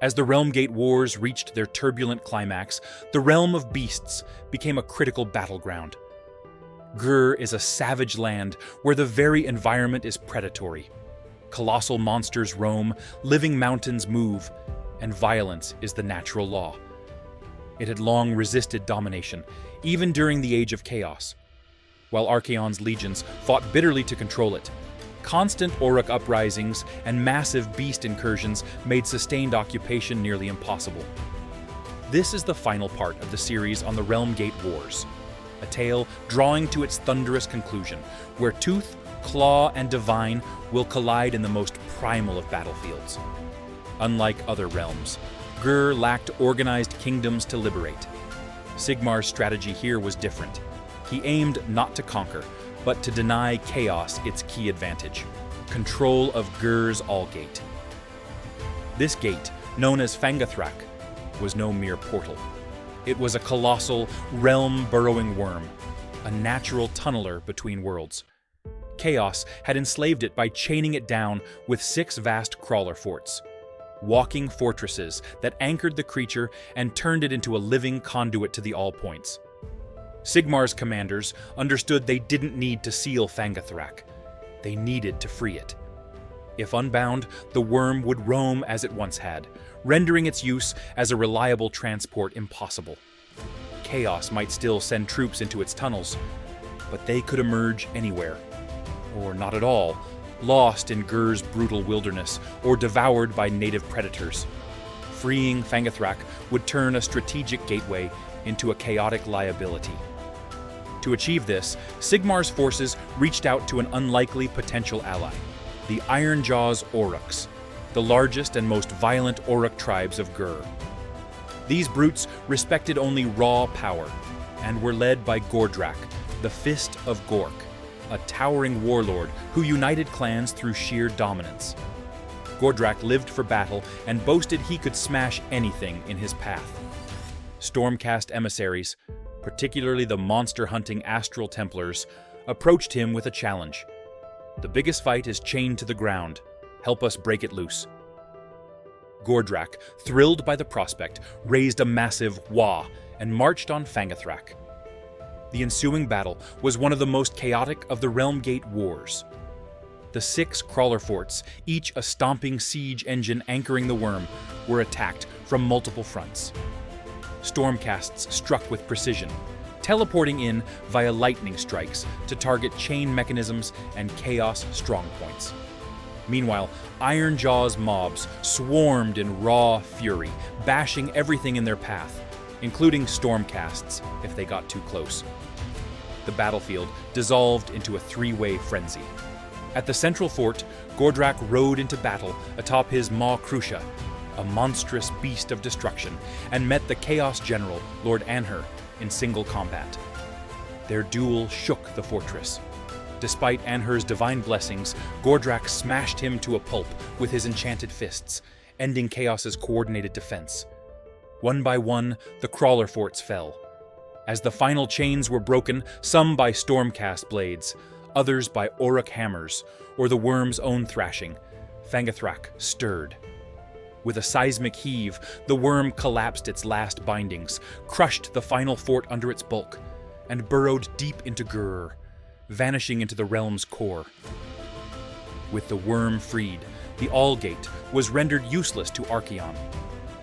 As the Realmgate Wars reached their turbulent climax, the realm of beasts became a critical battleground. Ghrr is a savage land where the very environment is predatory. Colossal monsters roam, living mountains move, and violence is the natural law. It had long resisted domination, even during the Age of Chaos. While Archaon's legions fought bitterly to control it, constant Auric uprisings and massive beast incursions made sustained occupation nearly impossible. This is the final part of the series on the Realmgate Wars, a tale drawing to its thunderous conclusion, where Tooth, Claw, and Divine will collide in the most primal of battlefields. Unlike other realms, Ghrr lacked organized kingdoms to liberate. Sigmar's strategy here was different. He aimed not to conquer, but to deny chaos its key advantage: control of Ghrr's Allgate. This gate, known as Fangathrak, was no mere portal. It was a colossal, realm-burrowing worm, a natural tunneler between worlds. Chaos had enslaved it by chaining it down with 6 vast crawler forts, walking fortresses that anchored the creature and turned it into a living conduit to the All-Points. Sigmar's commanders understood they didn't need to seal Fangathrak. They needed to free it. If unbound, the worm would roam as it once had, rendering its use as a reliable transport impossible. Chaos might still send troops into its tunnels, but they could emerge anywhere, or not at all, lost in Ghrr's brutal wilderness or devoured by native predators. Freeing Fangathrak would turn a strategic gateway into a chaotic liability. To achieve this, Sigmar's forces reached out to an unlikely potential ally, the Ironjaw's Aurochs, the largest and most violent Auric tribes of Ghrr. These brutes respected only raw power, and were led by Gordrak, the Fist of Gork, a towering warlord who united clans through sheer dominance. Gordrak lived for battle and boasted he could smash anything in his path. Stormcast emissaries, particularly the monster-hunting Astral Templars, approached him with a challenge. "The biggest fight is chained to the ground. Help us break it loose." Gordrak, thrilled by the prospect, raised a massive wah and marched on Fangathrak. The ensuing battle was one of the most chaotic of the Realmgate Wars. The 6 crawler forts, each a stomping siege engine anchoring the worm, were attacked from multiple fronts. Stormcasts struck with precision, teleporting in via lightning strikes to target chain mechanisms and chaos strongpoints. Meanwhile, Ironjaw's mobs swarmed in raw fury, bashing everything in their path, including stormcasts if they got too close. The battlefield dissolved into a 3-way frenzy. At the central fort, Gordrak rode into battle atop his Maw Crucia, a monstrous beast of destruction, and met the Chaos General, Lord Anhur, in single combat. Their duel shook the fortress. Despite Anhur's divine blessings, Gordrak smashed him to a pulp with his enchanted fists, ending Chaos's coordinated defense. One by one, the crawler forts fell. As the final chains were broken, some by stormcast blades, others by Auric hammers, or the worm's own thrashing, Fangathrak stirred. With a seismic heave, the worm collapsed its last bindings, crushed the final fort under its bulk, and burrowed deep into Ghrr, vanishing into the realm's core. With the worm freed, the Allgate was rendered useless to Archaon.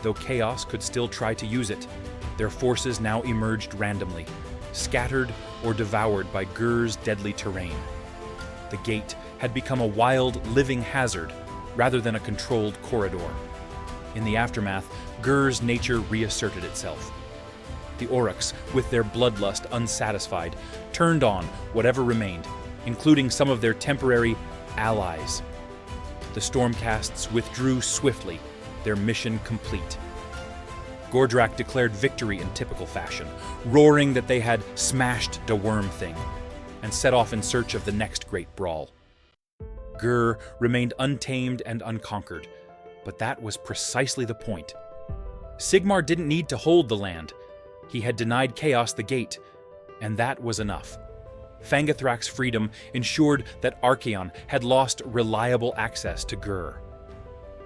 Though Chaos could still try to use it, their forces now emerged randomly, scattered or devoured by Ghrr's deadly terrain. The gate had become a wild, living hazard rather than a controlled corridor. In the aftermath, Ghrr's nature reasserted itself. The Aurochs, with their bloodlust unsatisfied, turned on whatever remained, including some of their temporary allies. The Stormcasts withdrew swiftly, their mission complete. Gordrak declared victory in typical fashion, roaring that they had smashed the worm thing, and set off in search of the next great brawl. Ghrr remained untamed and unconquered, but that was precisely the point. Sigmar didn't need to hold the land. He had denied Chaos the gate, and that was enough. Fangathrak's freedom ensured that Archaon had lost reliable access to Ghrr.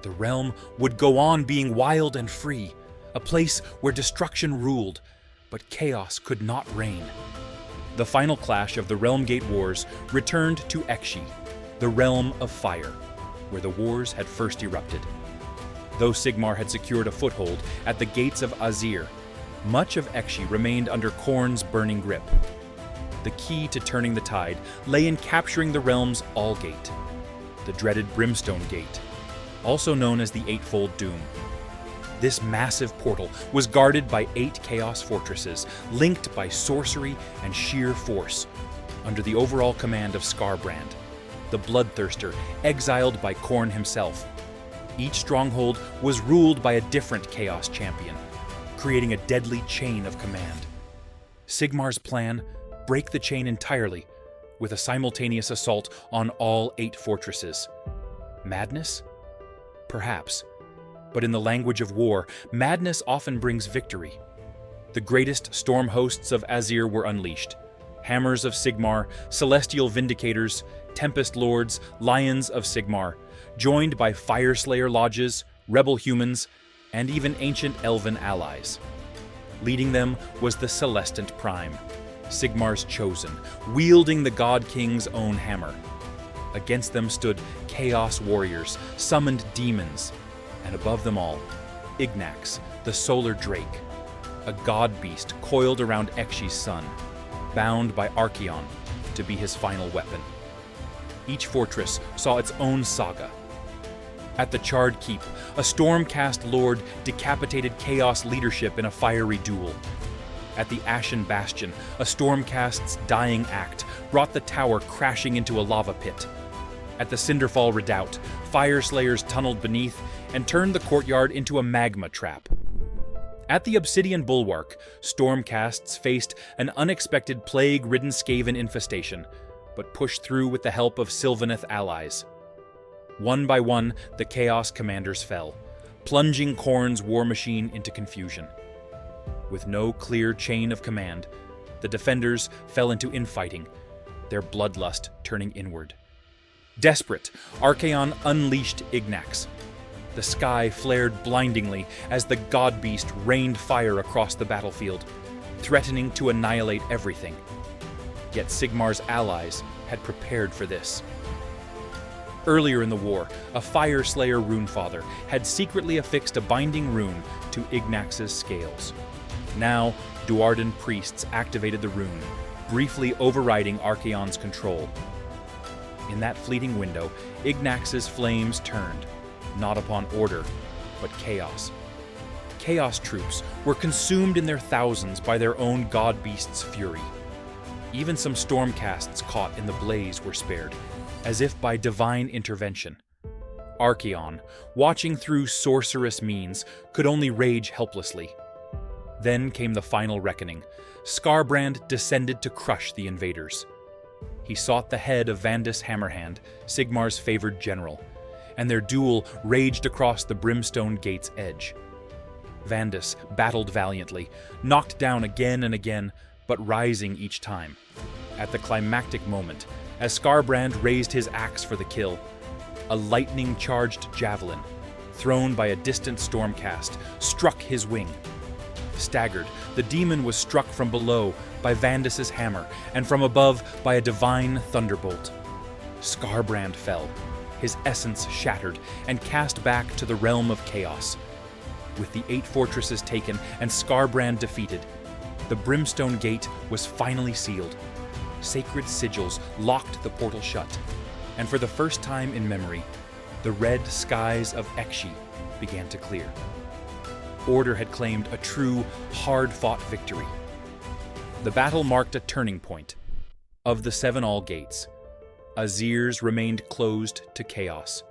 The realm would go on being wild and free, a place where destruction ruled, but chaos could not reign. The final clash of the Realmgate Wars returned to Eqshy, the realm of fire, where the wars had first erupted. Though Sigmar had secured a foothold at the gates of Azyr, much of Eqshy remained under Khorne's burning grip. The key to turning the tide lay in capturing the realm's Allgate, the dreaded Brimstone Gate, also known as the Eightfold Doom. This massive portal was guarded by 8 Chaos fortresses, linked by sorcery and sheer force, under the overall command of Skarbrand, the Bloodthirster exiled by Khorne himself. Each stronghold was ruled by a different Chaos champion, creating a deadly chain of command. Sigmar's plan: break the chain entirely, with a simultaneous assault on all 8 fortresses. Madness? Perhaps. But in the language of war, madness often brings victory. The greatest storm hosts of Azyr were unleashed. Hammers of Sigmar, Celestial Vindicators, Tempest Lords, Lions of Sigmar, joined by Fireslayer lodges, rebel humans, and even ancient elven allies. Leading them was the Celestant Prime, Sigmar's chosen, wielding the God King's own hammer. Against them stood Chaos warriors, summoned demons, and above them all, Ignax, the Solar Drake, a god beast coiled around Eqshy's sun, bound by Archaon to be his final weapon. Each fortress saw its own saga. At the Charred Keep, a Stormcast lord decapitated Chaos leadership in a fiery duel. At the Ashen Bastion, a Stormcast's dying act brought the tower crashing into a lava pit. At the Cinderfall Redoubt, Fireslayers tunneled beneath and turned the courtyard into a magma trap. At the Obsidian Bulwark, Stormcasts faced an unexpected plague-ridden Skaven infestation, but pushed through with the help of Sylvaneth allies. One by one, the Chaos commanders fell, plunging Khorne's war machine into confusion. With no clear chain of command, the defenders fell into infighting, their bloodlust turning inward. Desperate, Archaon unleashed Ignax. The sky flared blindingly as the God Beast rained fire across the battlefield, threatening to annihilate everything. Yet Sigmar's allies had prepared for this. Earlier in the war, a Fireslayer runefather had secretly affixed a binding rune to Ignax's scales. Now, Duardan priests activated the rune, briefly overriding Archaon's control. In that fleeting window, Ignax's flames turned, not upon order, but chaos. Chaos troops were consumed in their thousands by their own god beast's fury. Even some Stormcasts caught in the blaze were spared, as if by divine intervention. Archaon, watching through sorcerous means, could only rage helplessly. Then came the final reckoning. Skarbrand descended to crush the invaders. He sought the head of Vandus Hammerhand, Sigmar's favored general, and their duel raged across the Brimstone Gate's edge. Vandus battled valiantly, knocked down again and again, but rising each time. At the climactic moment, as Skarbrand raised his axe for the kill, a lightning-charged javelin, thrown by a distant Stormcast, struck his wing. Staggered, the demon was struck from below by Vandus's hammer, and from above by a divine thunderbolt. Skarbrand fell, his essence shattered, and cast back to the realm of chaos. With the 8 fortresses taken and Skarbrand defeated, the Brimstone Gate was finally sealed. Sacred sigils locked the portal shut, and for the first time in memory, the red skies of Eqshy began to clear. Order had claimed a true, hard-fought victory. The battle marked a turning point. Of the 7 Allgates, Azyr's remained closed to chaos.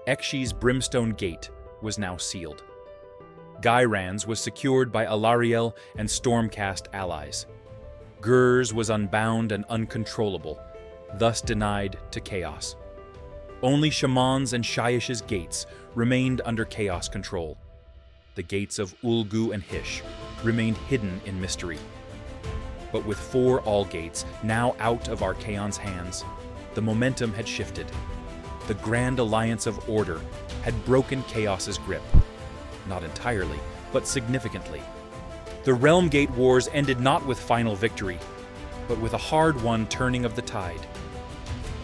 Eqshy's Brimstone Gate was now sealed. Ghyran's was secured by Alariel and Stormcast allies. Ghrr's was unbound and uncontrollable, thus denied to chaos. Only Shaman's and Shyiash's gates remained under chaos control. The gates of Ulgu and Hysh remained hidden in mystery. But with 4 Allgates now out of Archaon's hands, the momentum had shifted. The Grand Alliance of Order had broken Chaos's grip. Not entirely, but significantly. The Realmgate Wars ended not with final victory, but with a hard-won turning of the tide.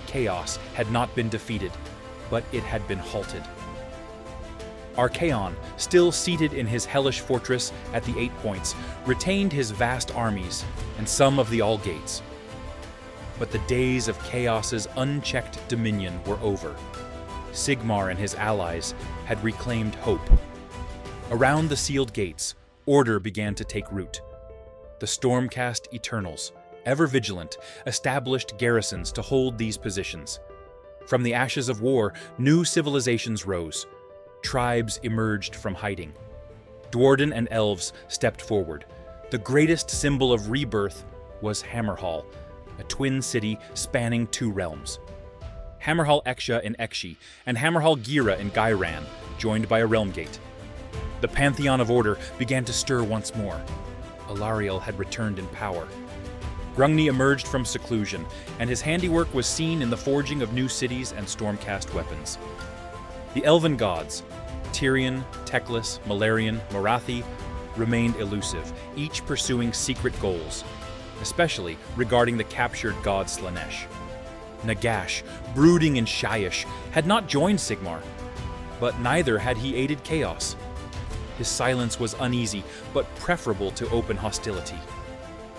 Chaos had not been defeated, but it had been halted. Archaon, still seated in his hellish fortress at the 8 Points, retained his vast armies and some of the All-Gates. But the days of Chaos's unchecked dominion were over. Sigmar and his allies had reclaimed hope. Around the sealed gates, order began to take root. The Stormcast Eternals, ever vigilant, established garrisons to hold these positions. From the ashes of war, new civilizations rose. Tribes emerged from hiding. Dwarden and elves stepped forward. The greatest symbol of rebirth was Hammerhal, a twin city spanning 2 realms. Hammerhal Eqshy in Eqshy, and Hammerhal Ghrr in Ghyran, joined by a Realmgate. The Pantheon of Order began to stir once more. Alarielle had returned in power. Grungni emerged from seclusion, and his handiwork was seen in the forging of new cities and Stormcast weapons. The Elven gods, Tyrion, Teclis, Malarian, Morathi, remained elusive, each pursuing secret goals, especially regarding the captured god Slaanesh. Nagash, brooding and shyish, had not joined Sigmar, but neither had he aided Chaos. His silence was uneasy, but preferable to open hostility.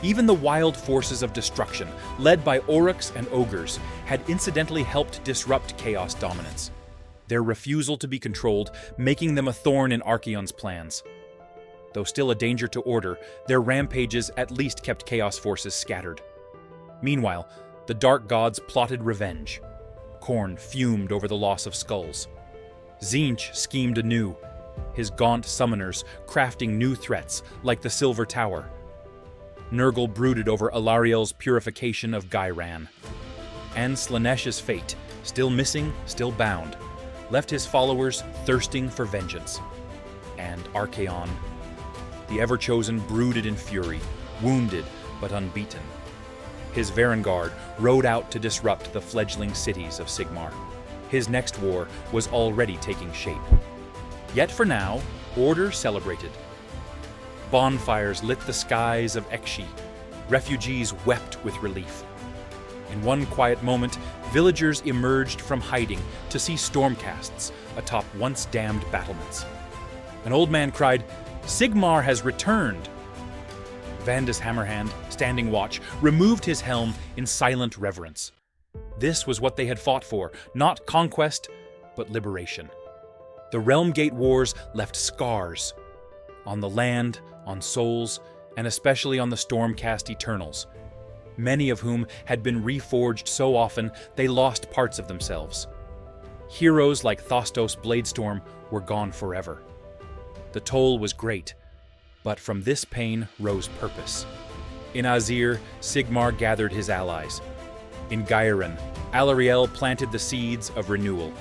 Even the wild forces of destruction, led by Oryx and Ogres, had incidentally helped disrupt Chaos dominance, their refusal to be controlled making them a thorn in Archaon's plans. Though still a danger to order, their rampages at least kept Chaos forces scattered. Meanwhile, the Dark Gods plotted revenge. Khorne fumed over the loss of skulls. Tzeentch schemed anew, his gaunt summoners crafting new threats like the Silver Tower. Nurgle brooded over Alarielle's purification of Ghyran. And Slaanesh's fate, still missing, still bound, left his followers thirsting for vengeance. And Archaon, the Ever-Chosen, brooded in fury, wounded but unbeaten. His Varangard rode out to disrupt the fledgling cities of Sigmar. His next war was already taking shape. Yet for now, order celebrated. Bonfires lit the skies of Eqshy. Refugees wept with relief. In one quiet moment, villagers emerged from hiding to see stormcasts atop once-damned battlements. An old man cried, "Sigmar has returned!" Vandus Hammerhand, standing watch, removed his helm in silent reverence. This was what they had fought for, not conquest, but liberation. The Realmgate Wars left scars on the land, on souls, and especially on the Stormcast Eternals, many of whom had been reforged so often they lost parts of themselves. Heroes like Thostos Bladestorm were gone forever. The toll was great, but from this pain rose purpose. In Azir, Sigmar gathered his allies. In Ghyran, Alarielle planted the seeds of renewal.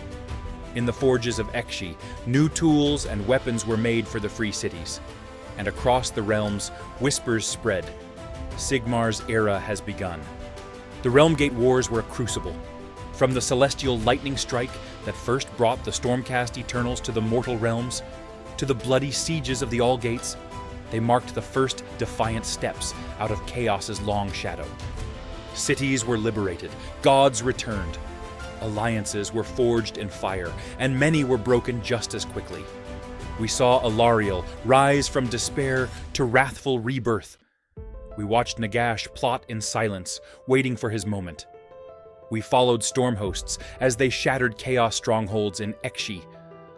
In the forges of Eqshy, new tools and weapons were made for the free cities. And across the realms, whispers spread. Sigmar's era has begun. The Realmgate Wars were a crucible. From the celestial lightning strike that first brought the Stormcast Eternals to the mortal realms, to the bloody sieges of the All-Gates, they marked the first defiant steps out of Chaos's long shadow. Cities were liberated, gods returned. Alliances were forged in fire, and many were broken just as quickly. We saw Alarielle rise from despair to wrathful rebirth. We watched Nagash plot in silence, waiting for his moment. We followed Stormhosts as they shattered Chaos strongholds in Eqshy,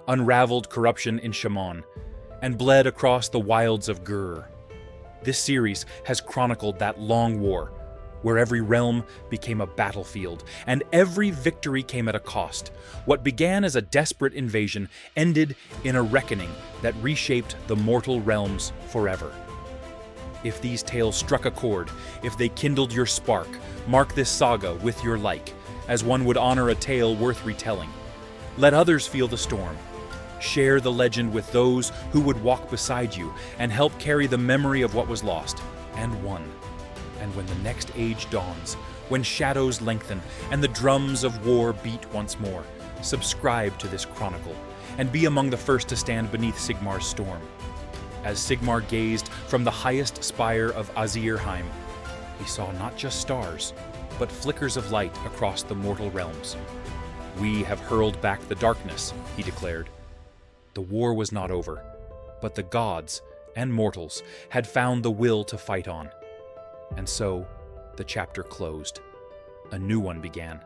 unraveled corruption in Shaman, and bled across the wilds of Ghrr. This series has chronicled that long war, where every realm became a battlefield, and every victory came at a cost. What began as a desperate invasion ended in a reckoning that reshaped the mortal realms forever. If these tales struck a chord, if they kindled your spark, mark this saga with your like, as one would honor a tale worth retelling. Let others feel the storm. Share the legend with those who would walk beside you and help carry the memory of what was lost and won. And when the next age dawns, when shadows lengthen and the drums of war beat once more, subscribe to this chronicle. and be among the first to stand beneath Sigmar's storm. As Sigmar gazed from the highest spire of Azirheim, he saw not just stars, but flickers of light across the mortal realms. "We have hurled back the darkness," he declared. The war was not over, but the gods and mortals had found the will to fight on. And so, the chapter closed. A new one began.